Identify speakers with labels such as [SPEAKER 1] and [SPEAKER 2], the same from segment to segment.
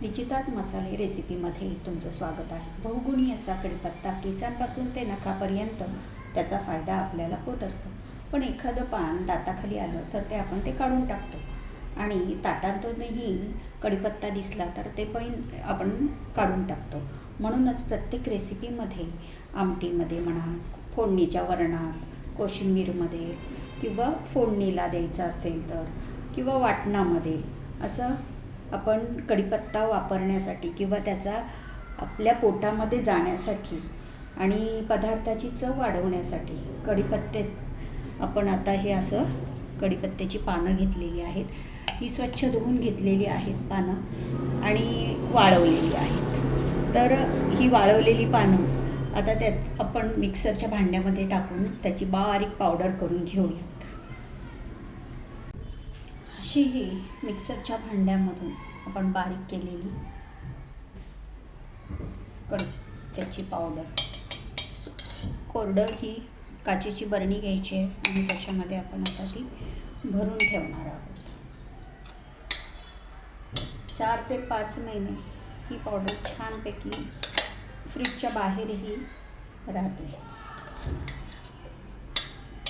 [SPEAKER 1] निचिताच मसाले रेसिपीमध्ये तुमचं स्वागत आहे. बहुगुणी असा कढीपत्ता केसांपासून ते नखापर्यंत त्याचा फायदा आपल्याला होत असतो. पण एखादं पान दाताखाली आलं तर आपण ते काढून टाकतो आणि ताटांतूनही कढीपत्ता दिसला तर ते पण आपण काढून टाकतो. म्हणूनच प्रत्येक रेसिपीमध्ये, आमटीमध्ये म्हणा, फोडणीच्या वरणात, कोशिंबीरमध्ये किंवा फोडणीला द्यायचं असेल तर किंवा वाटणामध्ये असं आपण कढीपत्ता वापरण्यासाठी किंवा त्याचा आपल्या पोटामध्ये जाण्यासाठी आणि पदार्थाची चव वाढवण्यासाठी कढीपत्ते आपण आता हे असं कढीपत्त्याची पानं घेतलेली आहेत. ही स्वच्छ धुवून घेतलेली आहेत पानं आणि वाळवलेली आहेत. तर ही वाळवलेली पानं आता त्यात आपण मिक्सरच्या भांड्यामध्ये टाकून त्याची बारीक पावडर करून घेऊयात. अशी ही मिक्सरच्या भांड्यामधून आपण बारीक केलेली त्याची पावडर, कोरडं ही काचेची बरणी घ्यायची आहे आणि त्याच्यामध्ये आपण आता ती भरून ठेवणार आहोत. 4 ते 5 महिने ही पावडर छानपैकी फ्रीजच्या बाहेरही राहते.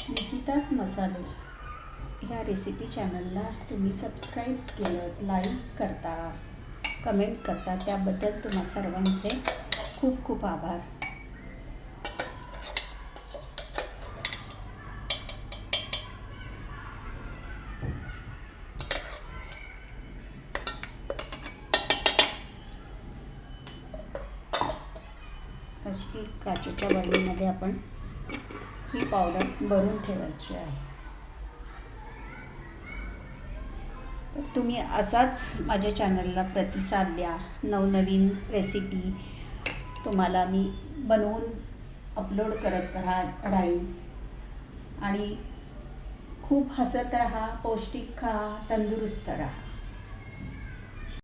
[SPEAKER 1] निचिताच मसाले ह्या रेसिपी चॅनलला तुम्ही सबस्क्राईब केलं, लाईक करता, कमेंट करता, त्याबद्दल तुम्हा सर्वांचे खूप खूप आभार. अशी काचेच्या बरणीमध्ये आपण ही पावडर भरून ठेवायची आहे. तर तुम्ही असाच माझ्या चॅनलला प्रतिसाद द्या. नवनवीन रेसिपी तुम्हाला मी बनवून अपलोड करत राहीन आणि खूप हसत राहा, पौष्टिक खा, तंदुरुस्त राहा.